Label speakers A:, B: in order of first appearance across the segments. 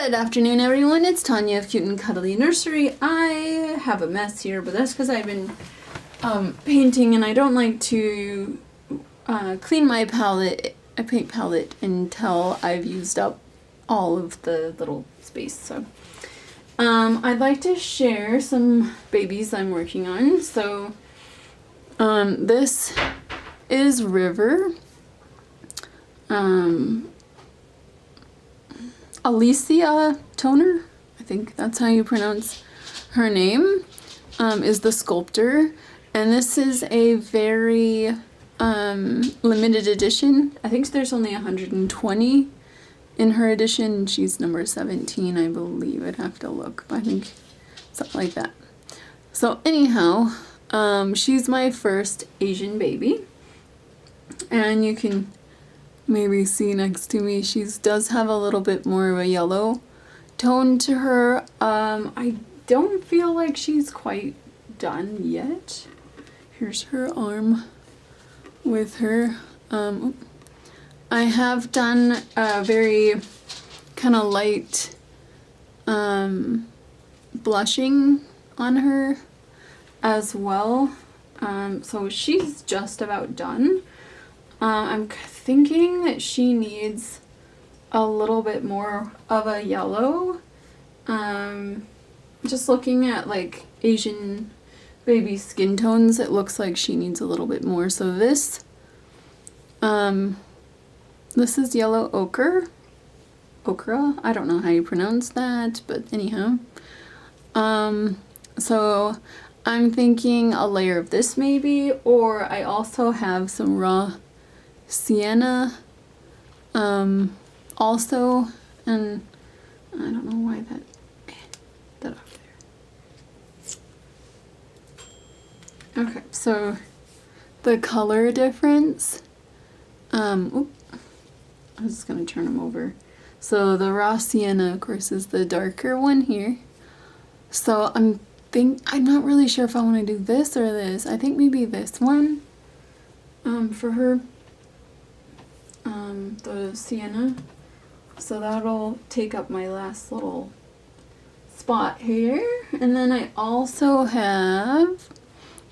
A: Good afternoon, everyone. It's Tanya of CuteNCuddlyNursery. I have a mess here, but that's because I've been painting, and I don't like to clean my paint palette until I've used up all of the little space. So I'd like to share some babies I'm working on. So this is River. Alicia Toner, I think that's how you pronounce her name, is the sculptor, and this is a very limited edition. I think there's only 120 in her edition. She's number 17, I believe. I'd have to look, but I think something like that. So anyhow, she's my first Asian baby, and you can maybe see next to me, she does have a little bit more of a yellow tone to her. I don't feel like she's quite done yet. Here's her arm with her. I have done a very kind of light blushing on her as well. So she's just about done. I'm thinking that she needs a little bit more of a yellow. Just looking at like Asian baby skin tones, it looks like she needs a little bit more. So this is yellow ochre. Ochre? I don't know how you pronounce that, but anyhow. So I'm thinking a layer of this maybe, or I also have some raw sienna also, and I don't know why that up there. Okay, so the color difference, I'm just gonna turn them over. So the raw sienna, of course, is the darker one here. So I'm not really sure if I want to do this or this. I think maybe this one for her. The sienna, so that'll take up my last little spot here. And then I also have,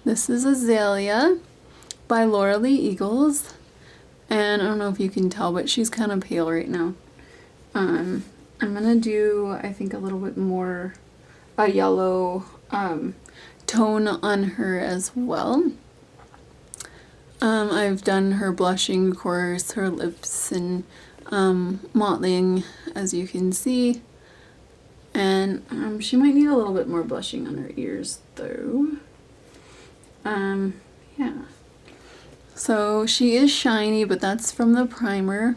A: this is Azalea by Azalea Eagles, and I don't know if you can tell, but she's kind of pale right now. I'm gonna do, I think, a little bit more a yellow tone on her as well. I've done her blushing, of course, her lips, and mottling, as you can see. And she might need a little bit more blushing on her ears, though. Yeah. So she is shiny, but that's from the primer.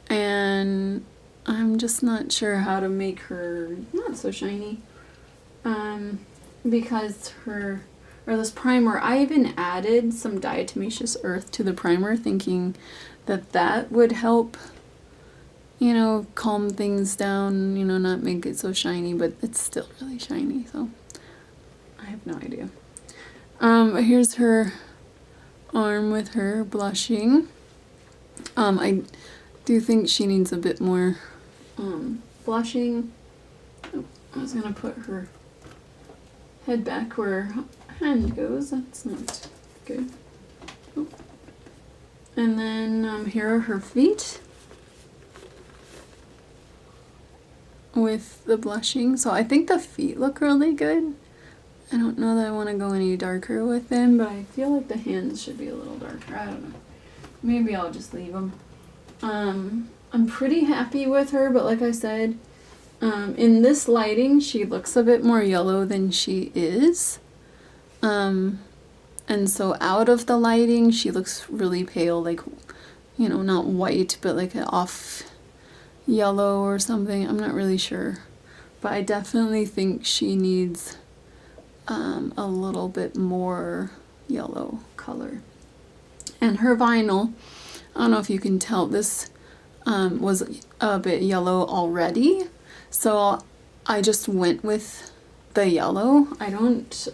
A: And I'm just not sure how to make her not so shiny. Because this primer, I even added some diatomaceous earth to the primer, thinking that that would help, you know, calm things down, you know, not make it so shiny, but it's still really shiny, so I have no idea. Here's her arm with her blushing. I do think she needs a bit more blushing. Oh, I was gonna put her head back where her hand goes. That's not good. Oh. And then here are her feet with the blushing. So I think the feet look really good. I don't know that I want to go any darker with them, but I feel like the hands should be a little darker. I don't know. Maybe I'll just leave them. I'm pretty happy with her, but like I said, in this lighting, she looks a bit more yellow than she is. And so out of the lighting, she looks really pale, like, you know, not white, but like an off yellow or something. I'm not really sure, but I definitely think she needs a little bit more yellow color. And her vinyl, I don't know if you can tell, this was a bit yellow already, so I just went with the yellow. I don't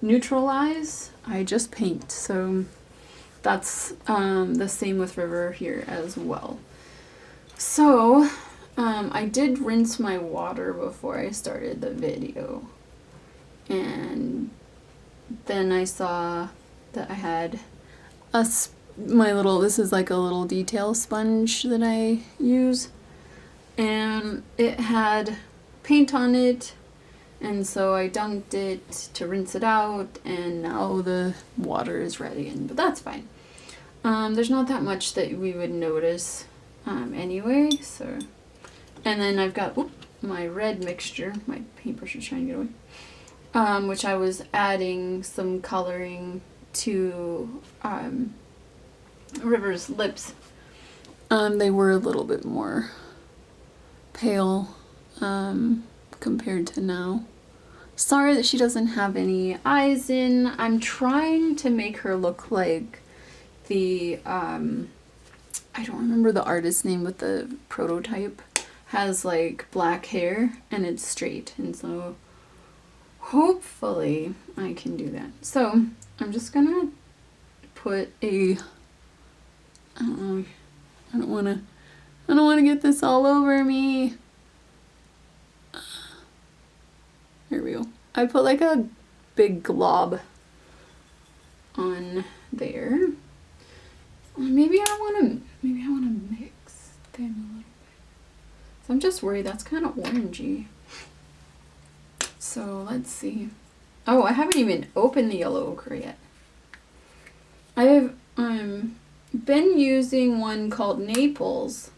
A: neutralize, I just paint. So that's the same with River here as well. So I did rinse my water before I started the video, and then I saw that I had this is like a little detail sponge that I use, and it had paint on it, and so I dunked it to rinse it out, and now the water is ready, but that's fine. There's not that much that we would notice anyway, so. And then I've got my red mixture. My paintbrush is trying to get away. Which I was adding some coloring to River's lips. They were a little bit more pale compared to now. Sorry that she doesn't have any eyes in. I'm trying to make her look like the, I don't remember the artist's name, but the prototype has like black hair and it's straight, and so hopefully I can do that. So I'm just gonna put I don't wanna get this all over me. Here we go. I put like a big glob on there. Maybe I wanna mix them a little bit. So I'm just worried that's kind of orangey. So let's see. Oh, I haven't even opened the yellow ochre yet. I've been using one called Naples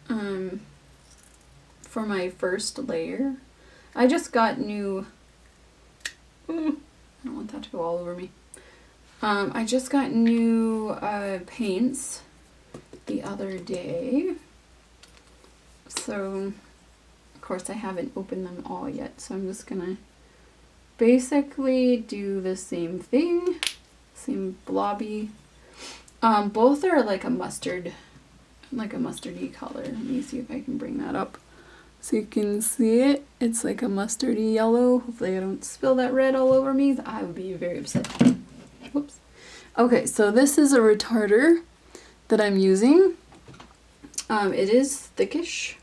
A: for my first layer. I just got new, I don't want that to go all over me. I just got new paints the other day. So, of course, I haven't opened them all yet, so I'm just gonna basically do the same thing, same blobby. Both are like a mustardy color. Let me see if I can bring that up so you can see it. It's like a mustardy yellow. Hopefully I don't spill that red all over me. I would be very upset. Whoops. Okay, so this is a retarder that I'm using. It is thickish.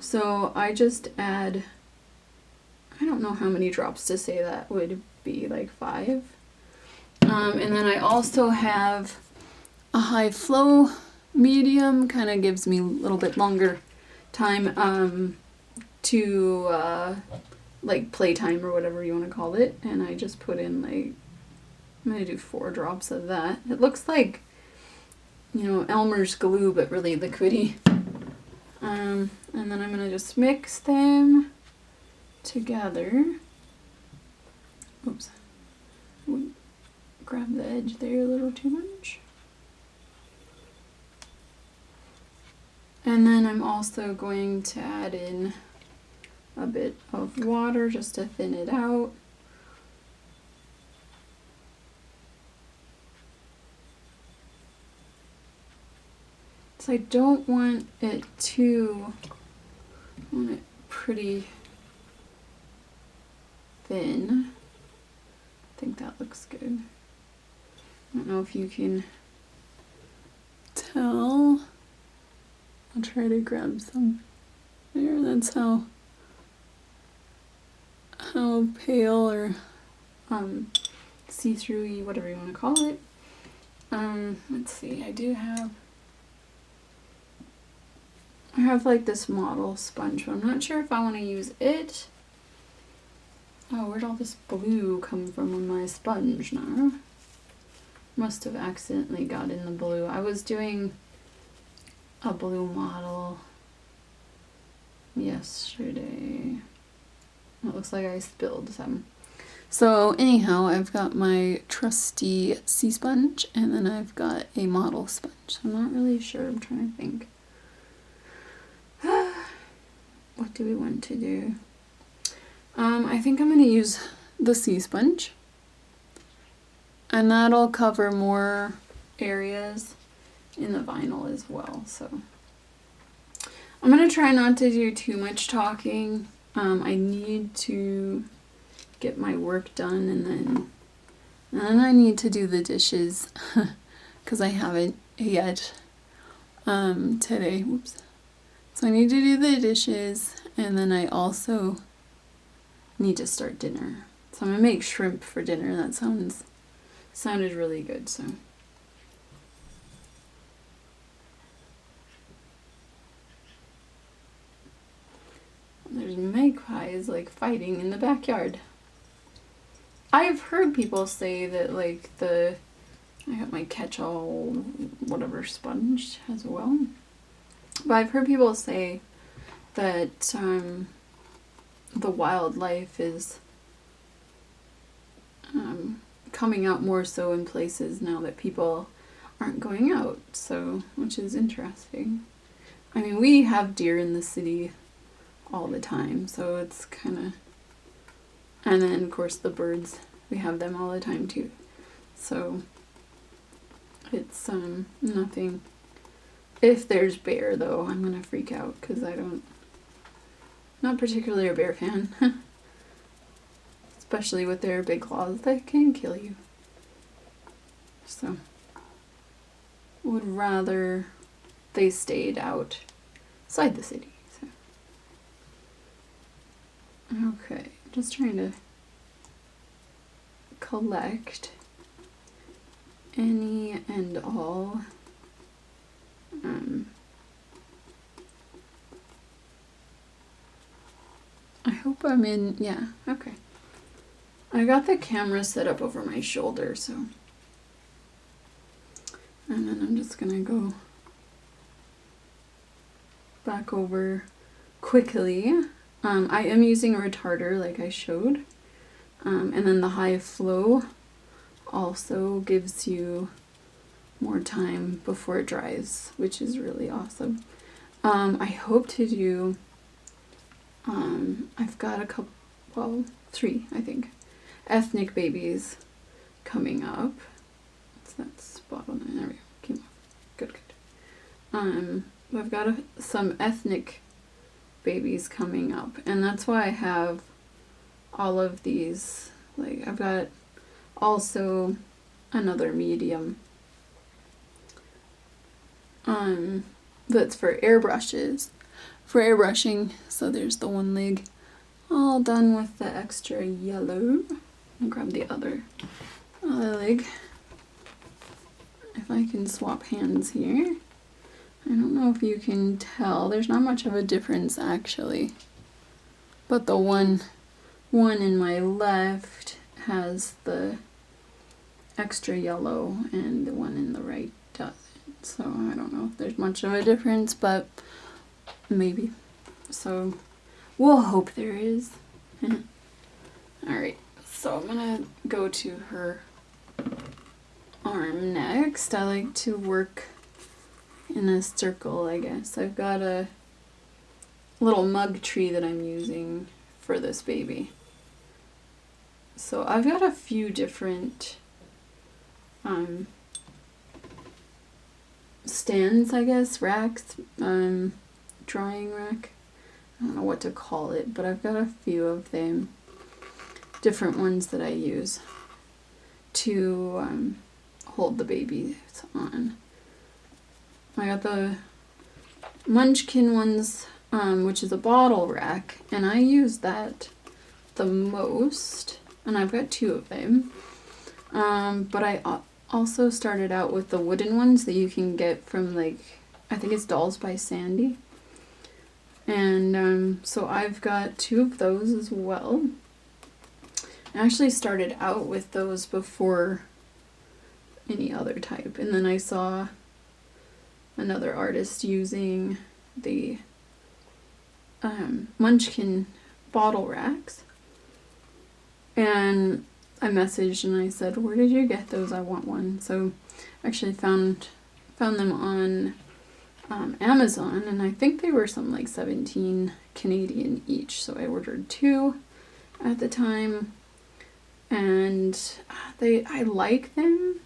A: So I just add, I don't know how many drops to say that would be, like 5. And then I also have a high flow medium, kind of gives me a little bit longer time to like playtime or whatever you want to call it. And I just put in like, I'm going to do 4 drops of that. It looks like, you know, Elmer's glue, but really liquidy. And then I'm going to just mix them together. Oops. Grab the edge there a little too much. And then I'm also going to add in a bit of water just to thin it out. So I don't want it too, I want it pretty thin. I think that looks good. I don't know if you can tell. I'll try to grab some there. That's how pale or see-through-y, whatever you want to call it. Let's see, I have like this model sponge, but I'm not sure if I want to use it. Oh, where'd all this blue come from on my sponge now? Must have accidentally got in the blue. I was doing a blue model yesterday. It looks like I spilled some. So anyhow, I've got my trusty sea sponge, and then I've got a model sponge. So I'm not really sure. I'm trying to think. What do we want to do? I think I'm going to use the sea sponge, and that'll cover more areas in the vinyl as well. So I'm going to try not to do too much talking. I need to get my work done, and then I need to do the dishes because I haven't yet today. Whoops. So I need to do the dishes, and then I also need to start dinner. So I'm gonna make shrimp for dinner. That sounded really good, so. There's magpies like fighting in the backyard. I've heard people say that like I got my catch-all whatever sponge as well. But I've heard people say that the wildlife is coming out more so in places now that people aren't going out, so which is interesting. I mean, we have deer in the city all the time, so it's kind of, and then of course the birds, we have them all the time too, so it's nothing. If there's bear though, I'm gonna freak out because not particularly a bear fan. Especially with their big claws that can kill you. So, would rather they stayed outside the city. So. Okay, just trying to collect any and all I hope I'm in, yeah, okay. I got the camera set up over my shoulder, so. And then I'm just gonna go back over quickly. I am using a retarder like I showed. And then the high flow also gives you more time before it dries, which is really awesome. I hope to do, I've got a couple, well, 3, I think, ethnic babies coming up. What's that spot on there? There we go. Came off. Good, good. I've got some ethnic babies coming up, and that's why I have all of these. Like, I've got also another medium that's for airbrushes, for airbrushing. So there's the one leg all done with the extra yellow. I'll grab the other leg. If I can swap hands here. I don't know if you can tell. There's not much of a difference actually. But the one in my left has the extra yellow and the one in the right doesn't. So I don't know if there's much of a difference, but maybe. So we'll hope there is. Alright, so I'm gonna go to her arm next. I like to work in a circle, I guess. I've got a little mug tree that I'm using for this baby. So I've got a few different stands, I guess, racks, drying rack. I don't know what to call it, but I've got a few of them, different ones that I use to hold the babies on. I got the Munchkin ones, which is a bottle rack, and I use that the most, and I've got 2 of them. But I also started out with the wooden ones that you can get from, like, I think it's Dolls by Sandy. And so I've got 2 of those as well. I actually started out with those before any other type, and then I saw another artist using the Munchkin bottle racks, and I messaged and I said, where did you get those? I want one. So I actually found them on Amazon, and I think they were something like 17 Canadian each, so I ordered 2 at the time, and I like them,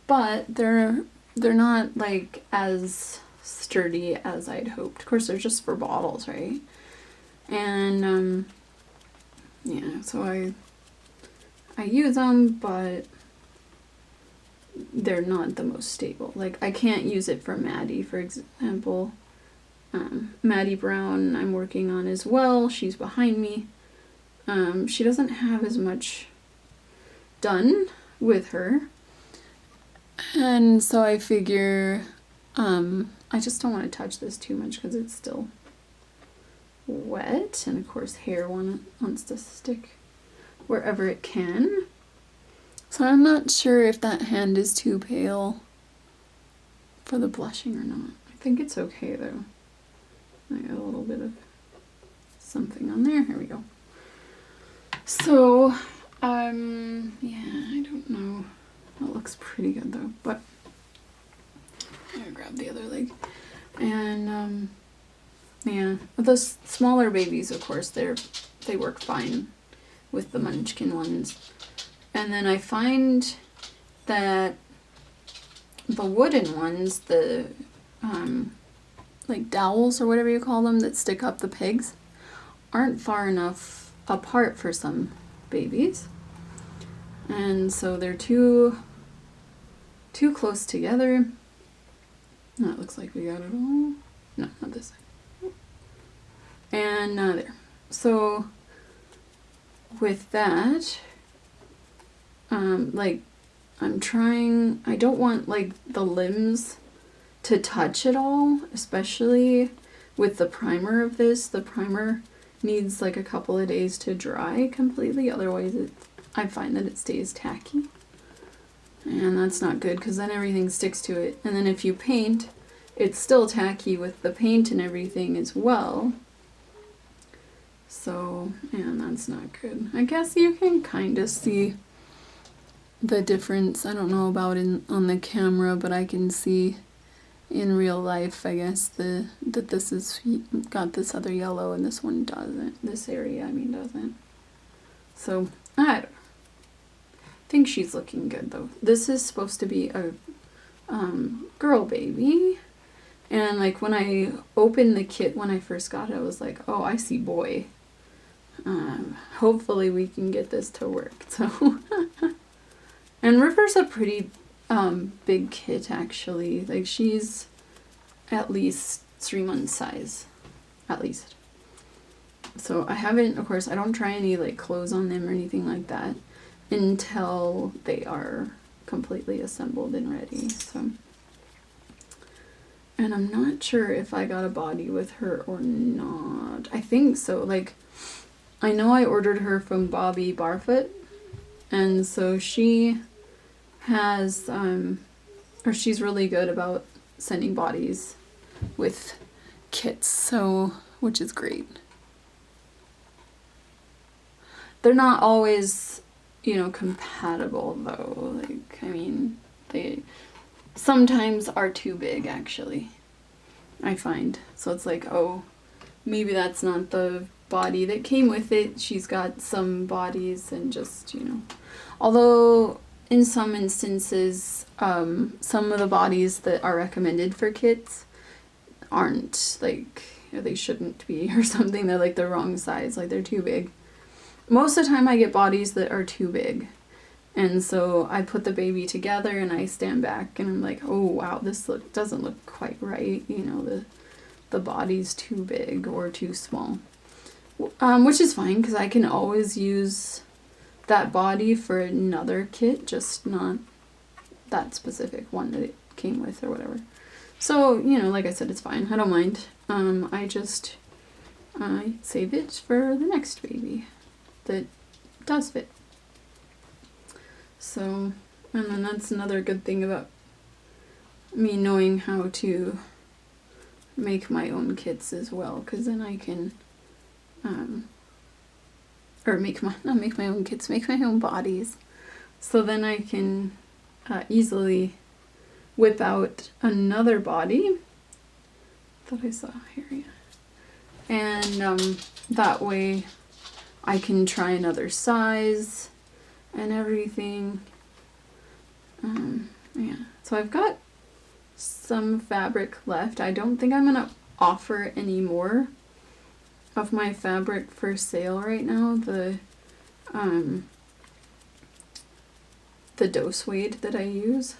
A: but they're not like as sturdy as I'd hoped. Of course, they're just for bottles, right? And yeah, so I use them, but they're not the most stable. Like, I can't use it for Maddie, for example, Maddie Brown I'm working on as well. She's behind me. She doesn't have as much done with her. And so I figure I just don't want to touch this too much because it's still wet. And of course hair wants to stick wherever it can. So I'm not sure if that hand is too pale for the blushing or not. I think it's okay though. I got a little bit of something on there. Here we go. So, yeah, I don't know. That looks pretty good though, but I'm gonna grab the other leg. And, yeah, the smaller babies, of course, they work fine with the Munchkin ones. And then I find that the wooden ones, the, like dowels or whatever you call them that stick up the pegs, aren't far enough apart for some babies. And so they're too close together. Oh, it looks like we got it all. No, not this side. And there. So with that, like I don't want like the limbs to touch at all, especially with the primer of this. The primer needs like a couple of days to dry completely, otherwise I find that it stays tacky. And that's not good because then everything sticks to it. And then if you paint, it's still tacky with the paint and everything as well. So, and that's not good. I guess you can kind of see the difference. I don't know about on the camera, but I can see in real life, I guess, that this is got this other yellow and this one doesn't. This area, I mean, doesn't. So, I don't know. I think she's looking good though. This is supposed to be a girl baby. And like when I opened the kit when I first got it, I was like, oh, I see boy. Hopefully we can get this to work. So, and River's a pretty big kit actually. Like she's at least 3 months size, at least. So I haven't, of course, I don't try any like clothes on them or anything like that until they are completely assembled and ready. So, and I'm not sure if I got a body with her or not. I think so. Like, I know I ordered her from Bobby Barfoot, and so she has, or she's really good about sending bodies with kits, so, which is great. They're not always, you know, compatible though. Like, I mean, they sometimes are too big actually, I find. So it's like, oh, maybe that's not the body that came with it. She's got some bodies and just, you know, although in some instances, some of the bodies that are recommended for kits aren't, like, or they shouldn't be or something. They're like the wrong size, like they're too big. Most of the time I get bodies that are too big. And so I put the baby together and I stand back and I'm like, oh wow, this doesn't look quite right. You know, the body's too big or too small. Which is fine because I can always use that body for another kit, just not that specific one that it came with or whatever. So, you know, like I said, it's fine. I don't mind. I just save it for the next baby that does fit. So, and then that's another good thing about me knowing how to make my own kits as well, because then I can, or not make my own kits, make my own bodies. So then I can easily whip out another body that I saw here, yeah. And that way I can try another size and everything. Yeah, so I've got some fabric left. I don't think I'm gonna offer any more of my fabric for sale right now. The doe suede that I use,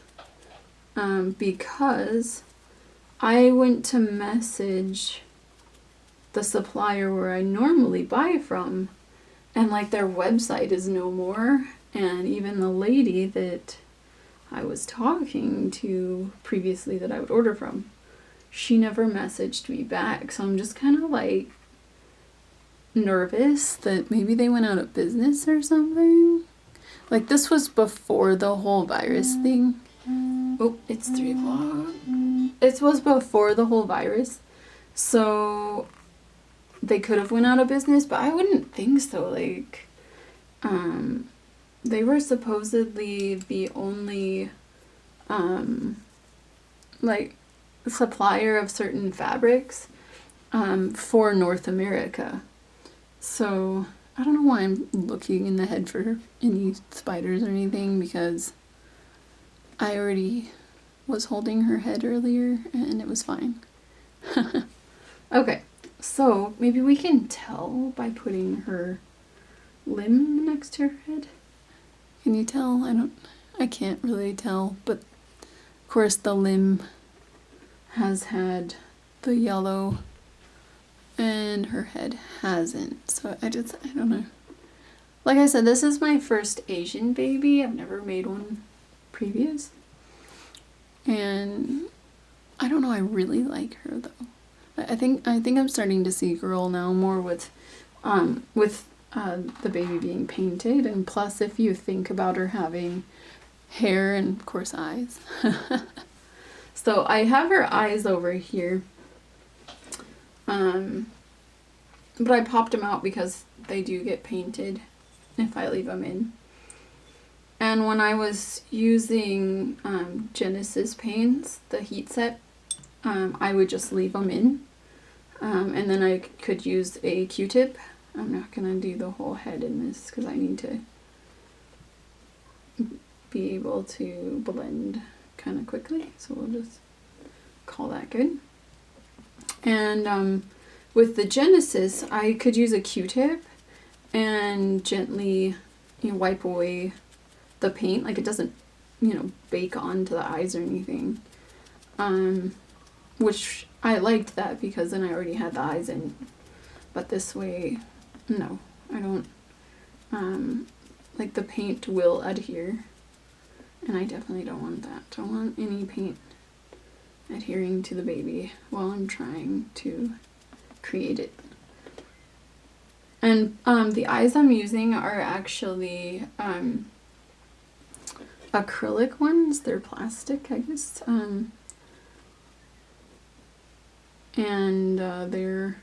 A: because I went to message the supplier where I normally buy from, and like their website is no more, and even the lady that I was talking to previously that I would order from, she never messaged me back. So I'm just kind of like nervous that maybe they went out of business or something. Like, this was before the whole virus thing. Oh, it's 3 o'clock. It was before the whole virus. So they could have went out of business, but I wouldn't think so. Like, they were supposedly the only, like, supplier of certain fabrics, for North America. So I don't know why I'm looking in the head for any spiders or anything, because I already was holding her head earlier and it was fine. Okay, so maybe we can tell by putting her limb next to her head. Can you tell? I can't really tell, but of course the limb has had the yellow and her head hasn't. So I don't know. Like I said, this is my first Asian baby. I've never made one previous. And I don't know, I really like her though. I think I'm starting to see girl now more with the baby being painted, and plus if you think about her having hair and of course eyes. So I have her eyes over here. But I popped them out because they do get painted if I leave them in. And when I was using Genesis paints, the heat set, I would just leave them in. And then I could use a Q-tip. I'm not going to do the whole head in this because I need to be able to blend kind of quickly. So we'll just call that good. And with the Genesis, I could use a Q-tip and gently wipe away the paint. Like, it doesn't, bake onto the eyes or anything. Which I liked that because then I already had the eyes in. But this way, no, I don't. Like, the paint will adhere. And I definitely don't want that. I don't want any paint adhering to the baby while I'm trying to create it. And the eyes I'm using are actually acrylic ones. They're plastic, I guess. And they're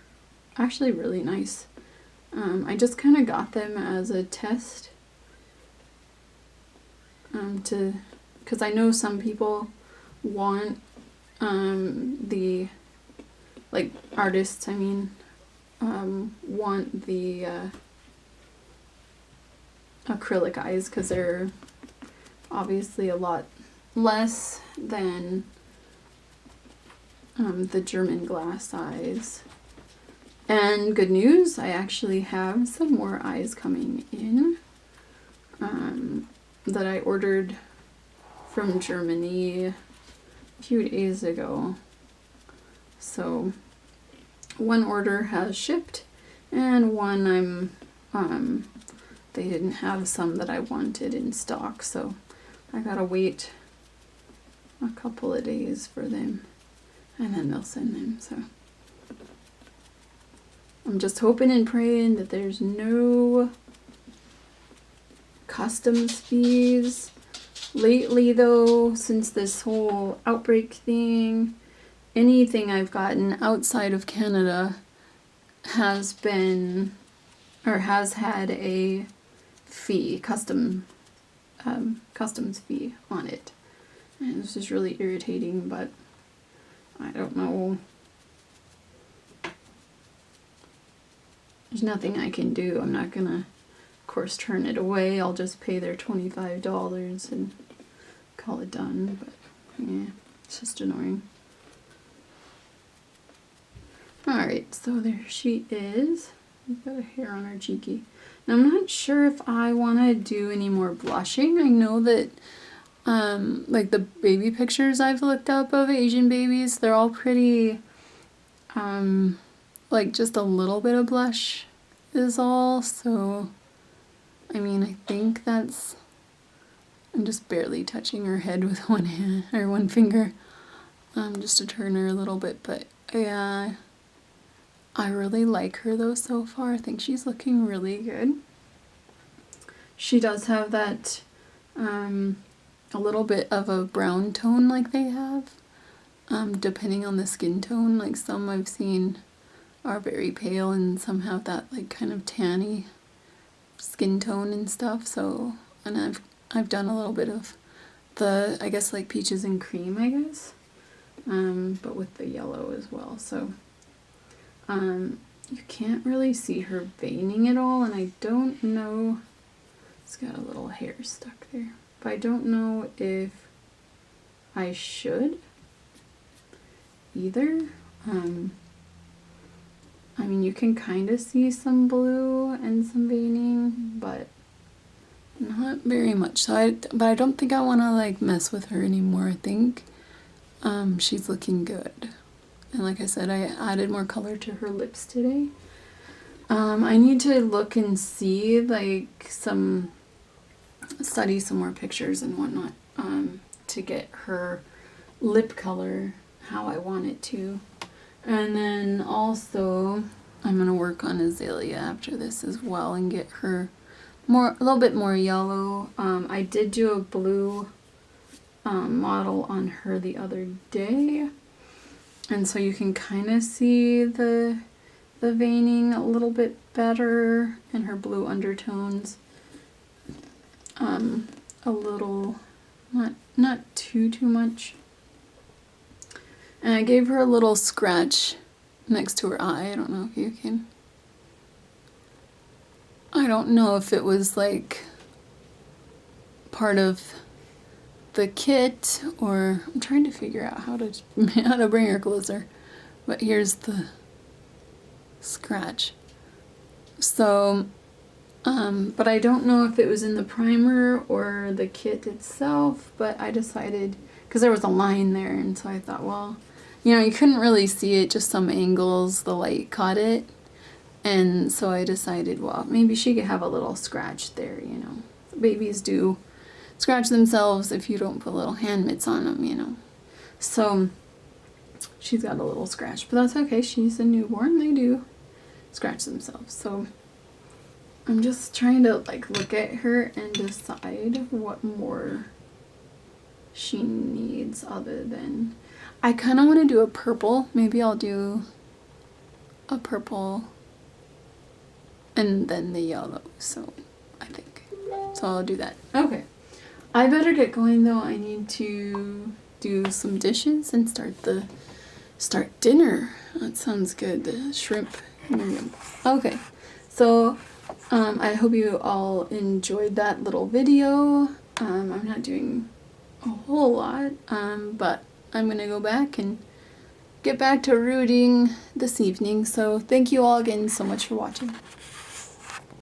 A: actually really nice. I just kind of got them as a test because I know some people want the, like, artists, want the acrylic eyes because they're obviously a lot less than the German glass eyes. And good news, I actually have some more eyes coming in that I ordered from Germany a few days ago. So one order has shipped, and one they didn't have some that I wanted in stock, so I gotta wait a couple of days for them, and then they'll send them. So I'm just hoping and praying that there's no customs fees. Lately though, since this whole outbreak thing, anything I've gotten outside of Canada has been, or has had a fee, customs fee on it. And this is really irritating, but I don't know. There's nothing I can do. I'm not gonna, of course, turn it away. I'll just pay their $25 and call it done, but yeah, it's just annoying. Alright, so there she is. We've got a hair on her cheeky. Now, I'm not sure if I want to do any more blushing. I know that, like, the baby pictures I've looked up of Asian babies, they're all pretty, like just a little bit of blush is all, so I mean, I think that's, I'm just barely touching her head with one hand or one finger, just to turn her a little bit, but yeah, I really like her though so far. I think she's looking really good. She does have that a little bit of a brown tone like they have, depending on the skin tone. Like some I've seen are very pale and some have that like kind of tanny skin tone and stuff. So, and I've done a little bit of the, I guess like peaches and cream, I guess, but with the yellow as well. So you can't really see her veining at all, and I don't know, it's got a little hair stuck there, but I don't know if I should either. I mean, you can kind of see some blue and some veining, but not very much. So but I don't think I want to like mess with her anymore. I think she's looking good. And like I said, I added more color to her lips today. I need to look and see like study some more pictures and whatnot, to get her lip color how I want it to. And then also I'm gonna work on Azalea after this as well and get her a little bit more yellow. I did do a blue model on her the other day, and so you can kind of see the veining a little bit better and her blue undertones. A little, not too much. And I gave her a little scratch next to her eye. I don't know if you can. I don't know if it was like part of the kit or I'm trying to figure out how to bring her closer. But here's the scratch. So, but I don't know if it was in the primer or the kit itself, but I decided, because there was a line there, and so I thought, well, you know, you couldn't really see it, just some angles, the light caught it. And so I decided, well, maybe she could have a little scratch there, you know. Babies do scratch themselves if you don't put little hand mitts on them, you know. So she's got a little scratch, but that's okay. She's a newborn. They do scratch themselves. So I'm just trying to like look at her and decide what more she needs other than, I kind of want to do a purple. Maybe I'll do a purple and then the yellow. So I think, so I'll do that. Okay. I better get going though. I need to do some dishes and start dinner. That sounds good. The shrimp. Okay. So I hope you all enjoyed that little video. I'm not doing a whole lot, but I'm gonna go back and get back to rooting this evening. So thank you all again so much for watching.